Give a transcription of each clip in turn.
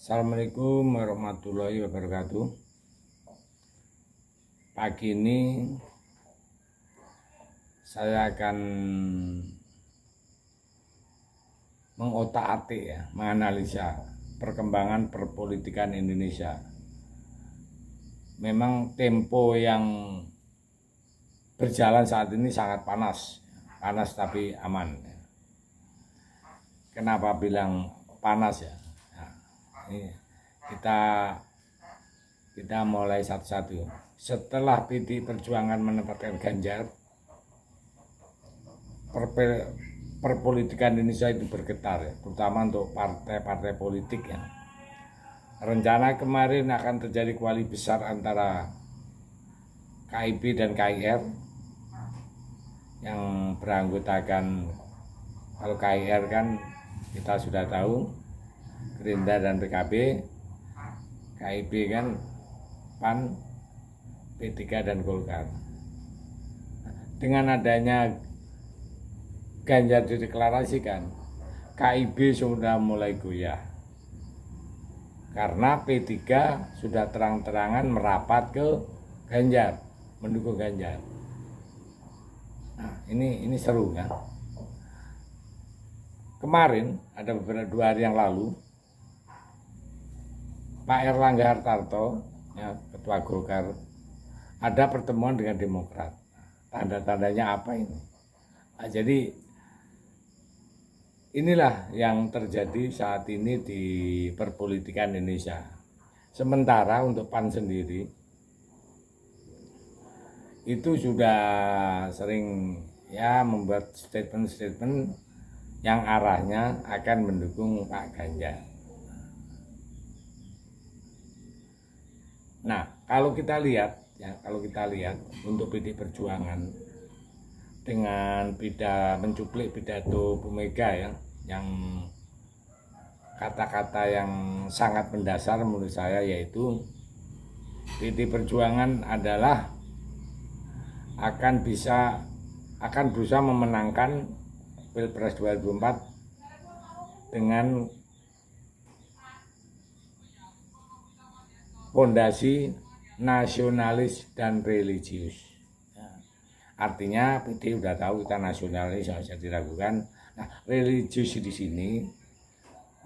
Assalamualaikum warahmatullahi wabarakatuh. Pagi ini saya akan mengotak-atik menganalisa perkembangan perpolitikan Indonesia. Memang tempo yang berjalan saat ini sangat panas tapi aman. Kenapa bilang panas ya? Ini kita mulai satu-satu. Setelah PDI Perjuangan menempatkan Ganjar, perpolitikan Indonesia itu bergetar ya, terutama untuk partai-partai politik ya. Rencana kemarin akan terjadi koalisi besar antara KIP dan KIR yang beranggotakan, kalau KIR kan kita sudah tahu Gerindra dan PKB, KIP kan PAN, P3 dan Golkar. Dengan adanya Ganjar dideklarasikan, KIB sudah mulai goyah karena P3 sudah terang-terangan merapat ke Ganjar, mendukung Ganjar. Nah, ini seru ya. Kemarin ada beberapa 2 hari yang lalu, Pak Erlangga Hartarto, ya, Ketua Golkar, ada pertemuan dengan Demokrat. Tanda-tandanya apa ini? Nah, jadi inilah yang terjadi saat ini di perpolitikan Indonesia. Sementara untuk PAN sendiri itu sudah sering ya membuat statement-statement yang arahnya akan mendukung Pak Ganjar. Nah, kalau kita lihat untuk PDI Perjuangan dengan mencuplik pidato Bu Mega ya, yang kata-kata yang sangat mendasar menurut saya, yaitu PDI Perjuangan adalah akan berusaha memenangkan Pilpres 2024 dengan fondasi nasionalis dan religius. Artinya PD udah tahu kita nasionalis, nggak usah diragukan. Nah, religius di sini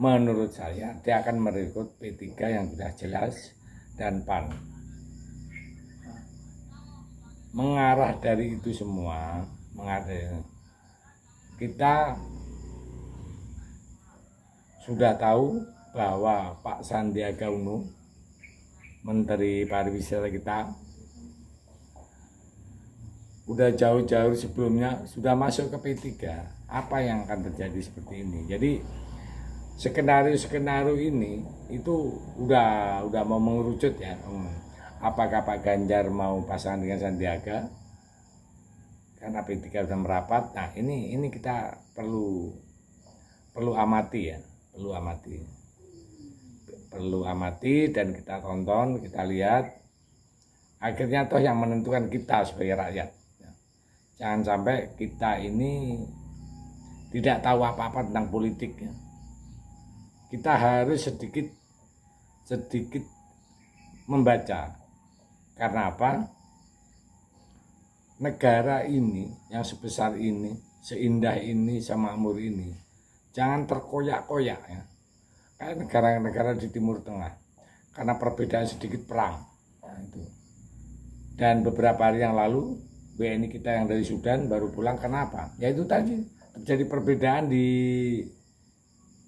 menurut saya dia akan merekrut P3 yang sudah jelas dan PAN. Mengarah dari itu semua, kita sudah tahu bahwa Pak Sandiaga Uno, Menteri Pariwisata kita, udah jauh-jauh sebelumnya sudah masuk ke P3. Apa yang akan terjadi seperti ini? Jadi skenario ini itu udah mau mengerucut ya. Apakah Pak Ganjar mau pasangan dengan Sandiaga karena P3 sudah merapat? Nah, ini kita perlu amati ya, perlu amati dan kita tonton, kita lihat. Akhirnya toh yang menentukan kita sebagai rakyat. Jangan sampai kita ini tidak tahu apa-apa tentang politik ya. Kita harus sedikit membaca. Karena apa? Negara ini yang sebesar ini, seindah ini, semakmur ini, jangan terkoyak-koyak ya. Kayak negara-negara di Timur Tengah, karena perbedaan sedikit perang. Nah, itu. Dan beberapa hari yang lalu WNI kita yang dari Sudan baru pulang. Kenapa? Ya itu tadi, terjadi perbedaan di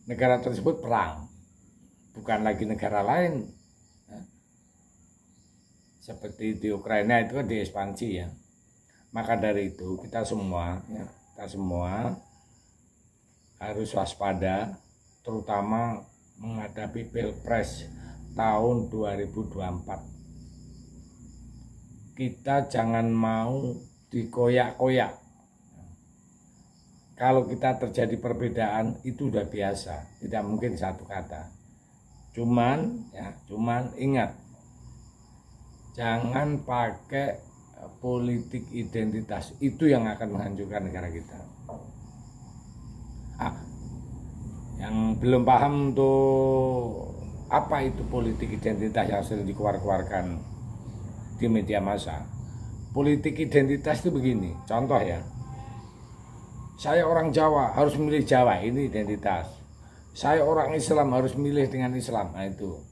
negara tersebut, perang, bukan lagi negara lain ya. Seperti di Ukraina itu kan diekspansi ya. Maka dari itu kita semua harus waspada, terutama menghadapi Pilpres tahun 2024. Kita jangan mau dikoyak-koyak. Kalau kita terjadi perbedaan itu udah biasa, tidak mungkin satu kata. Cuman ingat, jangan pakai politik identitas, itu yang akan menghancurkan negara kita. Yang belum paham untuk Apa itu politik identitas yang sering dikeluarkan di media massa? Politik identitas itu begini, contoh ya. Saya orang Jawa harus milih Jawa, ini identitas. Saya orang Islam harus milih dengan Islam, nah itu.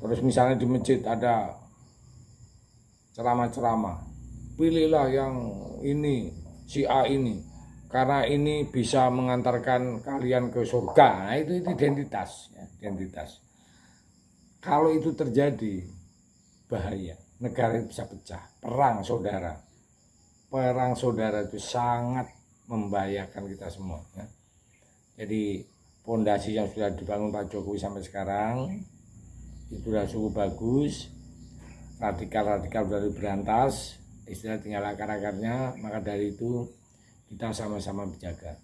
Terus misalnya di masjid ada ceramah-ceramah, pilihlah yang ini, si A ini, karena ini bisa mengantarkan kalian ke surga. Nah itu identitas, ya, identitas. Kalau itu terjadi, bahaya, negara bisa pecah. Perang saudara itu sangat membahayakan kita semua, ya. Jadi fondasi yang sudah dibangun Pak Jokowi sampai sekarang itu sudah cukup bagus. Radikal-radikal sudah diberantas, istilah tinggal akar-akarnya. Maka dari itu kita sama-sama menjaga.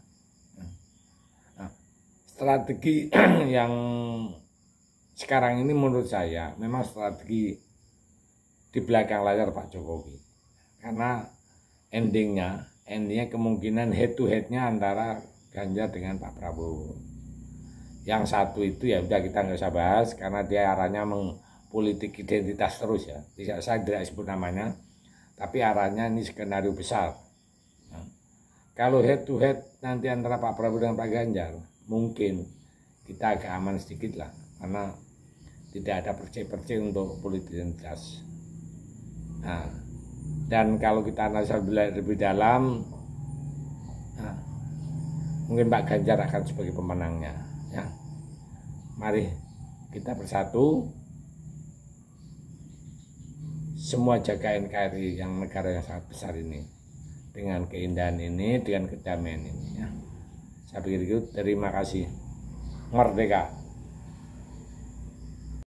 Nah, strategi yang sekarang ini menurut saya memang strategi di belakang layar Pak Jokowi, karena endingnya kemungkinan head to headnya antara Ganjar dengan Pak Prabowo. Yang satu itu ya udah kita nggak usah bahas karena dia arahnya politik identitas terus ya. Saya tidak sebut namanya, tapi arahnya ini skenario besar. Nah, kalau head to head nanti antara Pak Prabowo dengan Pak Ganjar, mungkin kita agak aman sedikit lah, karena tidak ada percaya untuk politik identitas. Nah, dan kalau kita analisa lebih dalam, nah, mungkin Pak Ganjar akan sebagai pemenangnya, ya. Mari kita bersatu, semua jaga NKRI yang negara yang sangat besar ini, dengan keindahan ini, dengan kedamaian ini, ya. Saya pikir itu. Terima kasih. Merdeka.